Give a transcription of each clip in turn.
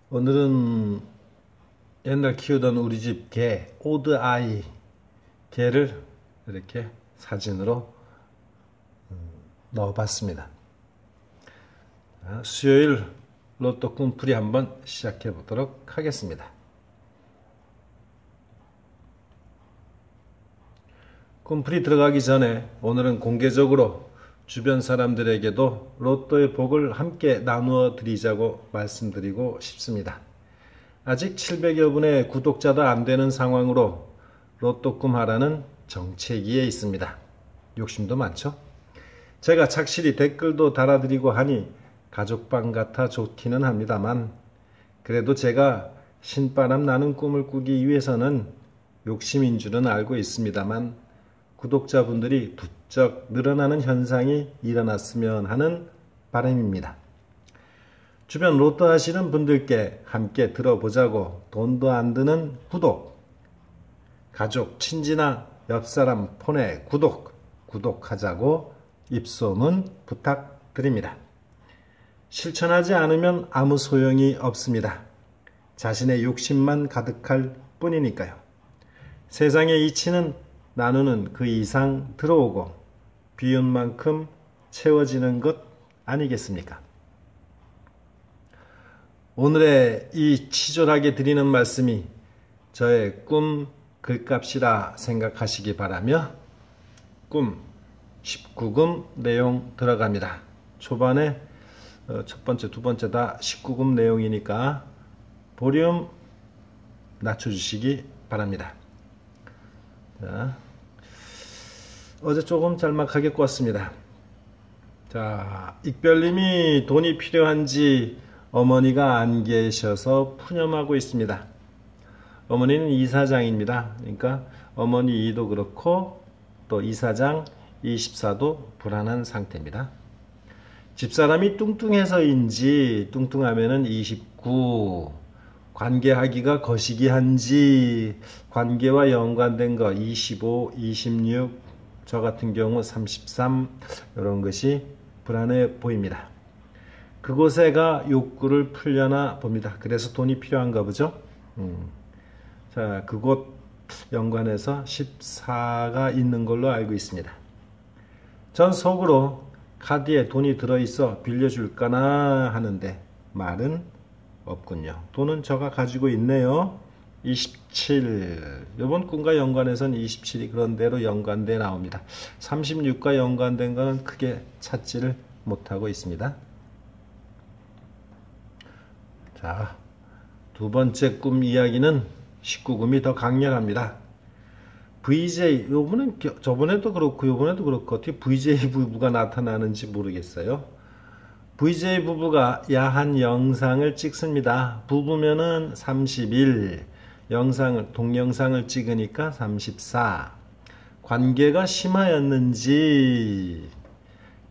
오늘은 옛날 키우던 우리 집 개, 오드아이 개를 이렇게 사진으로 넣어봤습니다. 수요일 로또 꿈풀이 한번 시작해 보도록 하겠습니다. 꿈풀이 들어가기 전에 오늘은 공개적으로 주변 사람들에게도 로또의 복을 함께 나누어 드리자고 말씀드리고 싶습니다. 아직 700여 분의 구독자도 안 되는 상황으로 로또 꿈 하라는 정체기에 있습니다. 욕심도 많죠? 제가 착실히 댓글도 달아드리고 하니 가족방 같아 좋기는 합니다만, 그래도 제가 신바람 나는 꿈을 꾸기 위해서는 욕심인 줄은 알고 있습니다만, 구독자분들이 부쩍 늘어나는 현상이 일어났으면 하는 바람입니다. 주변 로또 하시는 분들께 함께 들어보자고 돈도 안 드는 구독, 가족, 친지나 옆사람 폰에 구독하자고 입소문 부탁드립니다. 실천하지 않으면 아무 소용이 없습니다. 자신의 욕심만 가득할 뿐이니까요. 세상의 이치는 나누는 그 이상 들어오고 비운 만큼 채워지는 것 아니겠습니까? 오늘의 이 치졸하게 드리는 말씀이 저의 꿈 글값이라 생각하시기 바라며 꿈 19금 내용 들어갑니다. 초반에 첫 번째, 두 번째 다 19금 내용이니까 볼륨 낮춰주시기 바랍니다. 자, 어제 조금 짤막하게 꿨습니다. 자, 익별님이 돈이 필요한지 어머니가 안 계셔서 푸념하고 있습니다. 어머니는 이사장입니다. 그러니까 어머니 이도 그렇고 또 이사장 24도 불안한 상태입니다. 집사람이 뚱뚱해서인지 뚱뚱하면은 29, 관계하기가 거시기한지 관계와 연관된 거 25, 26, 저 같은 경우 33 이런 것이 불안해 보입니다. 그곳에가 욕구를 풀려나 봅니다. 그래서 돈이 필요한가 보죠. 자, 그곳 연관해서 14가 있는 걸로 알고 있습니다. 전 속으로 카드에 돈이 들어있어 빌려줄까나 하는데 말은 없군요. 돈은 저가 가지고 있네요. 27. 이번 꿈과 연관해서는 27이 그런 대로 연관돼 나옵니다. 36과 연관된 것은 크게 찾지를 못하고 있습니다. 자, 두 번째 꿈 이야기는 19금이 더 강렬합니다. VJ, 요번엔 저번에도 그렇고 요번에도 그렇고 어떻게 VJ 부부가 나타나는지 모르겠어요. VJ 부부가 야한 영상을 찍습니다. 부부면은 31, 동영상을 찍으니까 34. 관계가 심하였는지,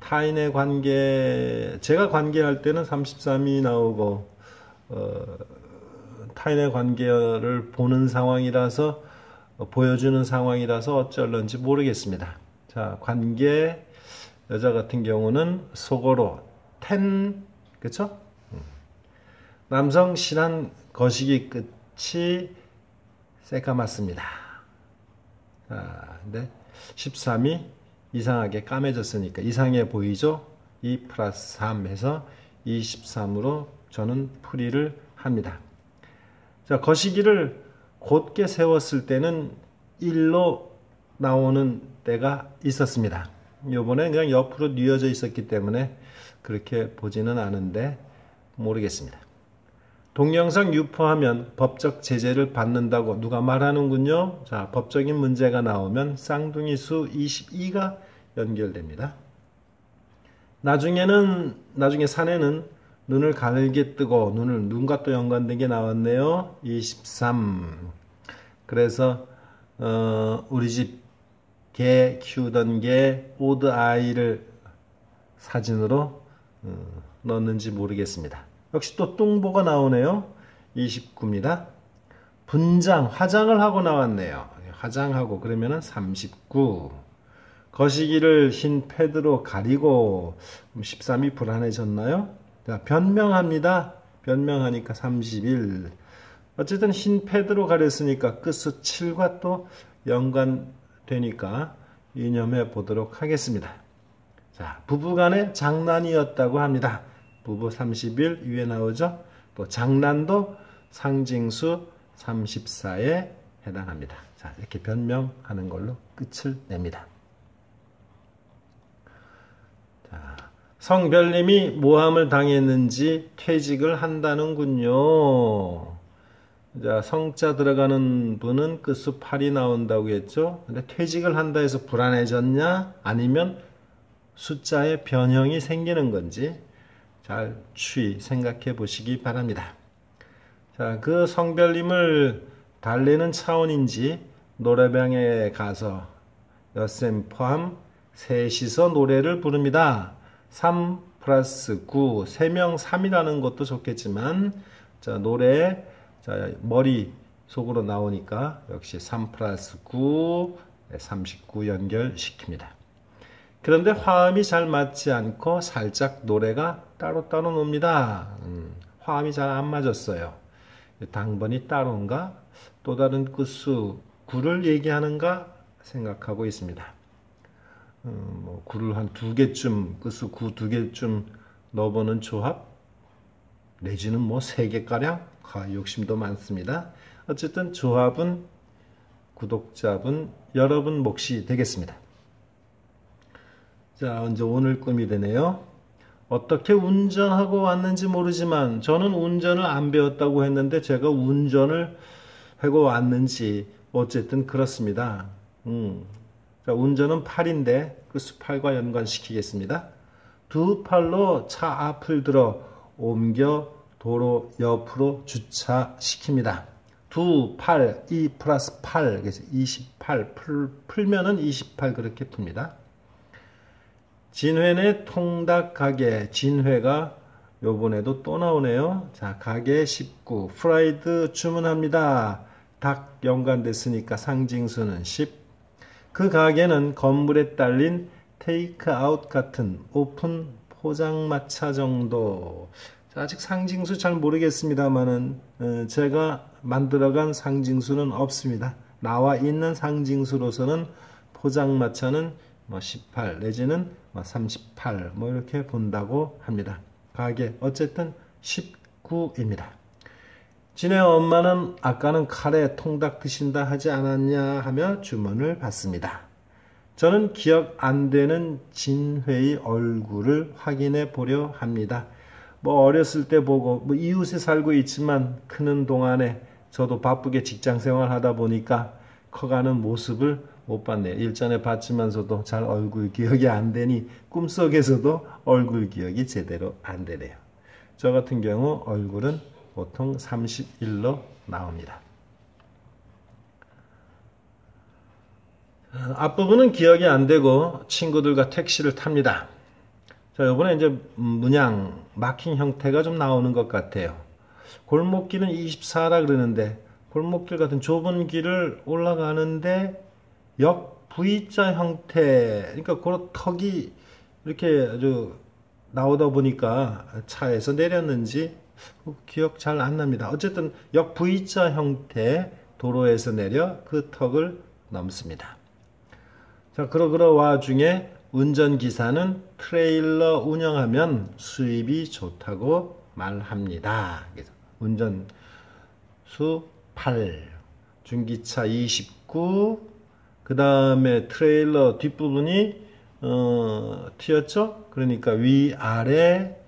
타인의 관계, 제가 관계할 때는 33이 나오고, 타인의 관계를 보는 상황이라서, 보여주는 상황이라서 어쩔런지 모르겠습니다. 자, 관계, 여자 같은 경우는 속어로 10, 그쵸? 남성 실한 거시기 끝이 새까맣습니다. 자, 근데 13이 이상하게 까매졌으니까 이상해 보이죠? 2 플러스 3 해서 23으로 저는 풀이를 합니다. 자, 거시기를 곧게 세웠을 때는 1로 나오는 때가 있었습니다. 요번에 그냥 옆으로 뉘어져 있었기 때문에 그렇게 보지는 않은데 모르겠습니다. 동영상 유포하면 법적 제재를 받는다고 누가 말하는군요. 자, 법적인 문제가 나오면 쌍둥이 수 22가 연결됩니다. 나중에 사내는 눈을 가늘게 뜨고 눈과 또 연관된 게 나왔네요. 23. 그래서 우리 집 개 키우던 개 오드아이를 사진으로 넣었는지 모르겠습니다. 역시 또 뚱보가 나오네요. 29입니다. 분장, 화장을 하고 나왔네요. 화장하고 그러면은 39. 거시기를 흰 패드로 가리고 13이 불안해졌나요? 자, 변명합니다. 변명하니까 31. 어쨌든 흰 패드로 가렸으니까 끝수 7과 또 연관되니까 유념해 보도록 하겠습니다. 자, 부부간의 장난이었다고 합니다. 부부 31 위에 나오죠. 또 장난도 상징수 34에 해당합니다. 자, 이렇게 변명하는 걸로 끝을 냅니다. 자, 성별님이 모함을 당했는지 퇴직을 한다는군요. 자, 성자 들어가는 분은 끝수 8이 나온다고 했죠. 근데 퇴직을 한다 해서 불안해졌냐? 아니면 숫자의 변형이 생기는 건지 잘 생각해 보시기 바랍니다. 자, 그 성별님을 달래는 차원인지 노래방에 가서 여쌤 포함 셋이서 노래를 부릅니다. 3 플러스 9, 3명 3이라는 것도 좋겠지만 자, 노래 자, 머리 속으로 나오니까 역시 3 플러스 9, 39 연결시킵니다. 그런데 화음이 잘 맞지 않고 살짝 노래가 따로따로 놉니다. 화음이 잘 안 맞았어요. 당번이 따로인가? 또 다른 끝수 9를 얘기하는가? 생각하고 있습니다. 9를 한 2개쯤, 끝수 9 2개쯤 넣어보는 조합? 내지는 3개가량? 욕심도 많습니다. 어쨌든 조합은 구독자분, 여러분 몫이 되겠습니다. 자, 이제 오늘 꿈이 되네요. 어떻게 운전하고 왔는지 모르지만 저는 운전을 안 배웠다고 했는데 제가 운전을 하고 왔는지 어쨌든 그렇습니다. 자, 운전은 팔인데 그 8과 연관시키겠습니다. 두 팔로 차 앞을 들어 옮겨 도로 옆으로 주차시킵니다. 두 팔, 2 플러스 8, 그래서 28, 풀면은 28 그렇게 풉니다. 진회네 통닭 가게, 진회가 요번에도 또 나오네요. 자, 가게 19, 프라이드 주문합니다. 닭 연관됐으니까 상징수는 10. 그 가게는 건물에 딸린 테이크아웃 같은 오픈 포장마차 정도. 자, 아직 상징수 잘 모르겠습니다만은 제가 만들어간 상징수는 없습니다. 나와 있는 상징수로서는 포장마차는 18 내지는 38 이렇게 본다고 합니다. 가게 어쨌든 19입니다. 진의 엄마는 아까는 카레 통닭 드신다 하지 않았냐 하며 주문을 받습니다. 저는 기억 안 되는 진회의 얼굴을 확인해 보려 합니다. 어렸을 때 보고 이웃에 살고 있지만 크는 동안에 저도 바쁘게 직장생활 하다 보니까 커가는 모습을 못 봤네요. 일전에 봤지만서도 잘 얼굴 기억이 안 되니 꿈속에서도 얼굴 기억이 제대로 안 되네요. 저 같은 경우 얼굴은 보통 31로 나옵니다. 앞부분은 기억이 안 되고 친구들과 택시를 탑니다. 자, 이번에 이제 문양 마킹 형태가 좀 나오는 것 같아요. 골목길은 24라 그러는데 골목길 같은 좁은 길을 올라가는데 역 V자 형태, 그러니까 그런 턱이 이렇게 아주 나오다 보니까 차에서 내렸는지 기억 잘 안 납니다. 어쨌든 역 V자 형태 도로에서 내려 그 턱을 넘습니다. 자, 그러 와중에 운전기사는 트레일러 운영하면 수입이 좋다고 말합니다. 그래서 운전수 8, 중기차 29, 그 다음에 트레일러 뒷부분이 튀었죠? 그러니까 위아래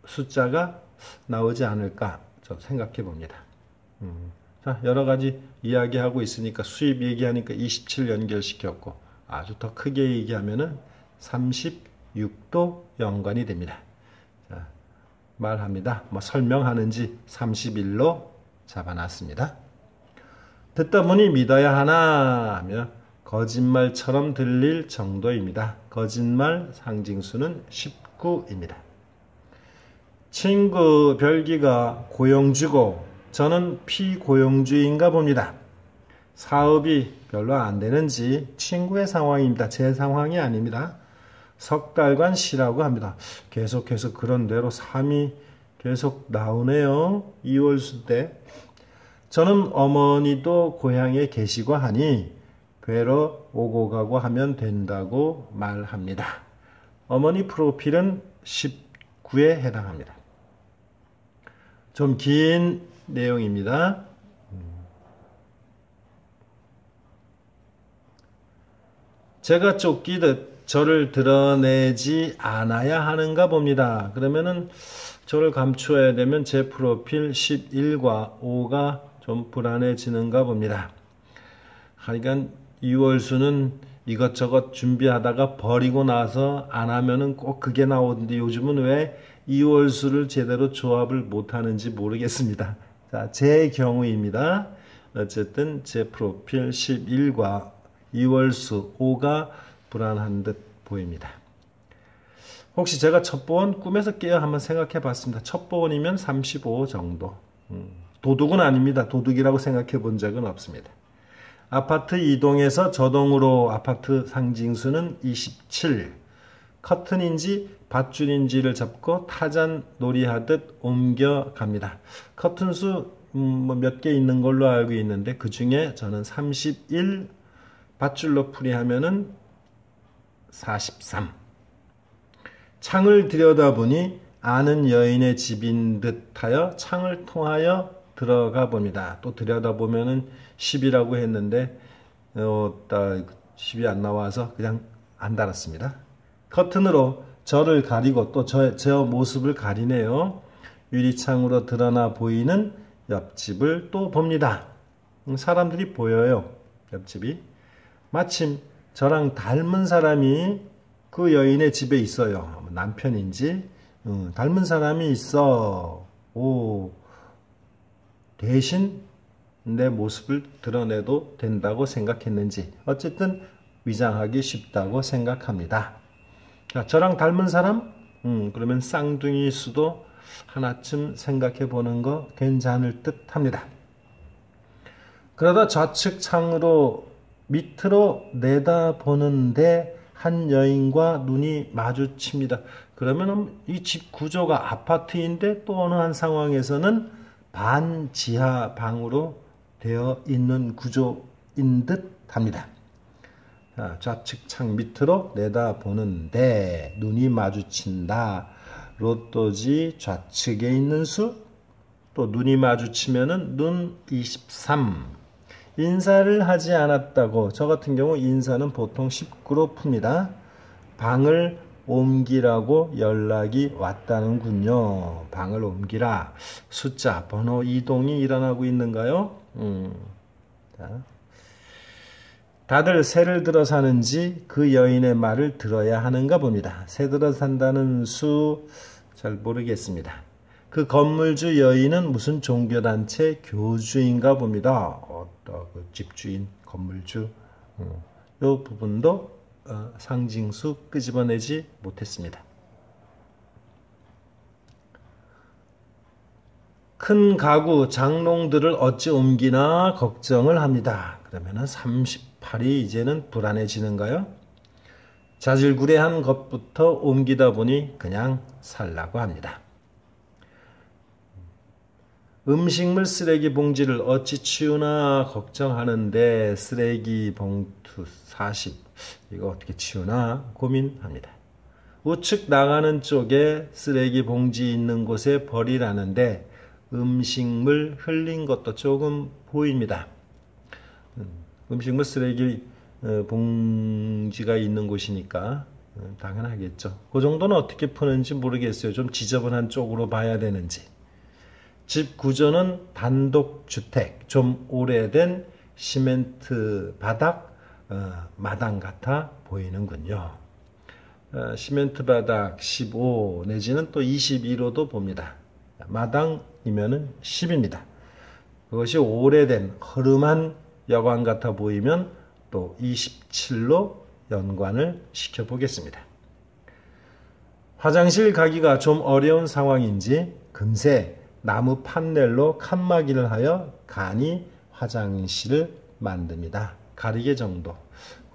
숫자가 나오지 않을까 생각해 봅니다. 자, 여러 가지 이야기하고 있으니까 수입 얘기하니까 27 연결시켰고 아주 더 크게 얘기하면은 36도 연관이 됩니다. 자, 말합니다. 설명하는지 31로 잡아놨습니다. 듣다 보니 믿어야 하나 하며 거짓말처럼 들릴 정도입니다. 거짓말 상징수는 19입니다. 친구 별기가 고용주고 저는 피고용주의인가 봅니다. 사업이 별로 안 되는지 친구의 상황입니다. 제 상황이 아닙니다. 석 달간 쉬라고 합니다. 계속해서 그런 대로 3이 계속 나오네요. 2월수 때. 저는 어머니도 고향에 계시고 하니 뵈러 오고 가고 하면 된다고 말합니다. 어머니 프로필은 19에 해당합니다. 좀 긴 내용입니다. 제가 쫓기듯 저를 드러내지 않아야 하는가 봅니다. 그러면은 저를 감추어야 되면 제 프로필 11과 5가 좀 불안해지는가 봅니다. 하여간 2월수는 이것저것 준비하다가 버리고 나서 안 하면은 꼭 그게 나오는데 요즘은 왜 2월수를 제대로 조합을 못하는지 모르겠습니다. 자, 제 경우입니다. 어쨌든 제 프로필 11과 2월수 5가 불안한 듯 보입니다. 혹시 제가 첩보원 꿈에서 깨어 한번 생각해 봤습니다. 첩보원이면 35 정도. 도둑은 아닙니다. 도둑이라고 생각해 본 적은 없습니다. 아파트 이동해서 저동으로 아파트 상징수는 27. 커튼인지 밧줄인지를 잡고 타잔 놀이하듯 옮겨갑니다. 커튼수 몇 개 있는 걸로 알고 있는데 그 중에 저는 31 밧줄로 풀이하면은 43. 창을 들여다보니 아는 여인의 집인 듯하여 창을 통하여 들어가 봅니다. 또 들여다보면은 10이라고 했는데 10이 안 나와서 그냥 안 달았습니다. 커튼으로 저를 가리고 또 저 모습을 가리네요. 유리창으로 드러나 보이는 옆집을 또 봅니다. 사람들이 보여요. 옆집이. 마침 저랑 닮은 사람이 그 여인의 집에 있어요. 남편인지 닮은 사람이 있어. 대신 내 모습을 드러내도 된다고 생각했는지 어쨌든 위장하기 쉽다고 생각합니다. 자, 저랑 닮은 사람? 그러면 쌍둥이일 수도 하나쯤 생각해 보는 거 괜찮을 듯 합니다. 그러다 좌측 창으로 밑으로 내다보는데 한 여인과 눈이 마주칩니다. 그러면 이 집 구조가 아파트인데 또 어느 한 상황에서는 반지하 방으로 되어 있는 구조인 듯 합니다. 좌측 창 밑으로 내다보는데 눈이 마주친다. 로또지 좌측에 있는 수, 또 눈이 마주치면은 눈 23. 인사를 하지 않았다고. 저 같은 경우 인사는 보통 19로 풉니다. 방을 옮기라고 연락이 왔다는군요. 방을 옮기라. 숫자, 번호 이동이 일어나고 있는가요? 자. 다들 새를 들어 사는지 그 여인의 말을 들어야 하는가 봅니다. 새 들어 산다는 수 잘 모르겠습니다. 그 건물주 여인은 무슨 종교단체 교주인가 봅니다. 그 집주인, 건물주. 이 부분도 상징수 끄집어내지 못했습니다. 큰 가구, 장롱들을 어찌 옮기나 걱정을 합니다. 그러면은 38이 이제는 불안해지는가요? 자질구레한 것부터 옮기다 보니 그냥 살라고 합니다. 음식물 쓰레기 봉지를 어찌 치우나 걱정하는데 쓰레기 봉투 40. 이거 어떻게 치우나 고민합니다. 우측 나가는 쪽에 쓰레기 봉지 있는 곳에 버리라는데 음식물 흘린 것도 조금 보입니다. 음식물 쓰레기 봉지가 있는 곳이니까 당연하겠죠. 그 정도는 어떻게 푸는지 모르겠어요. 좀 지저분한 쪽으로 봐야 되는지. 집 구조는 단독주택, 좀 오래된 시멘트 바닥, 마당 같아 보이는군요. 시멘트 바닥 15 내지는 또 22로도 봅니다. 마당이면은 10입니다. 그것이 오래된 허름한 여관 같아 보이면 또 27로 연관을 시켜보겠습니다. 화장실 가기가 좀 어려운 상황인지 금세 나무 판넬로 칸막이를 하여 간이 화장실을 만듭니다. 가리개 정도.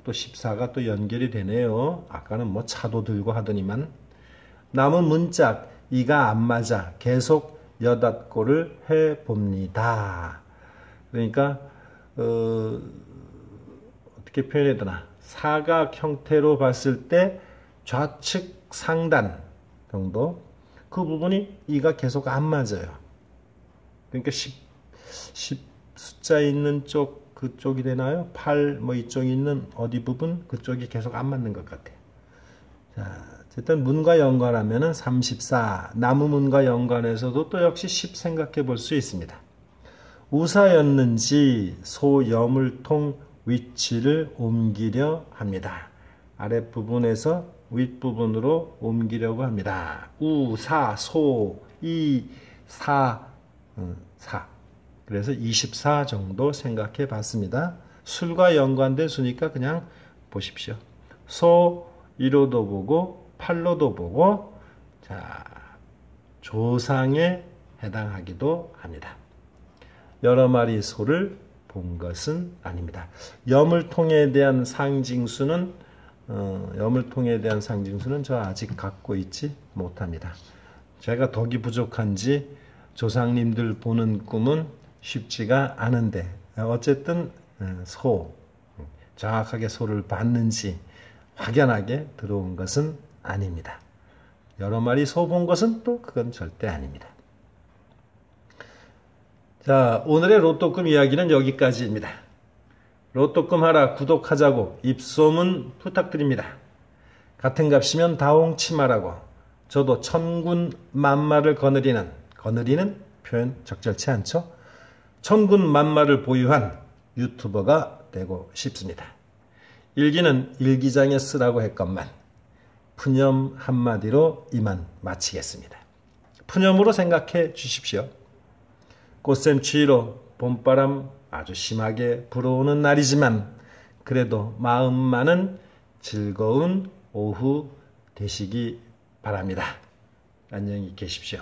또 14가 또 연결이 되네요. 아까는 뭐 차도 들고 하더니만. 남은 문짝 이가 안 맞아 계속 여닫고를 해봅니다. 그러니까 어떻게 표현해야 되나, 사각 형태로 봤을 때 좌측 상단 정도 그 부분이 이가 계속 안 맞아요. 그러니까 10 숫자 있는 쪽 그쪽이 되나요? 8 뭐 이쪽에 있는 어디 부분 그쪽이 계속 안 맞는 것 같아요. 자, 어쨌든 문과 연관하면은 34, 나무 문과 연관해서도 또 역시 10 생각해 볼 수 있습니다. 우사였는지 소 여물통 위치를 옮기려 합니다. 아랫부분에서 윗부분으로 옮기려고 합니다. 우사, 소, 이, 사, 사. 그래서 24 정도 생각해 봤습니다. 술과 연관된 수니까 그냥 보십시오. 소 1호도 보고 8로도 보고, 자, 조상에 해당하기도 합니다. 여러 마리 소를 본 것은 아닙니다. 여물통에 대한 상징수는 저 아직 갖고 있지 못합니다. 제가 덕이 부족한지 조상님들 보는 꿈은 쉽지가 않은데, 어쨌든 정확하게 소를 봤는지 확연하게 들어온 것은 아닙니다. 여러 마리 소 본 것은 또 그건 절대 아닙니다. 자, 오늘의 로또꿈 이야기는 여기까지입니다. 로또꿈 하라 구독하자고 입소문 부탁드립니다. 같은 값이면 다홍치마라고 저도 천군 만마를 거느리는 표현 적절치 않죠? 천군 만마를 보유한 유튜버가 되고 싶습니다. 일기는 일기장에 쓰라고 했건만 푸념 한마디로 이만 마치겠습니다. 푸념으로 생각해 주십시오. 꽃샘추위로 봄바람 아주 심하게 불어오는 날이지만 그래도 마음만은 즐거운 오후 되시기 바랍니다. 안녕히 계십시오.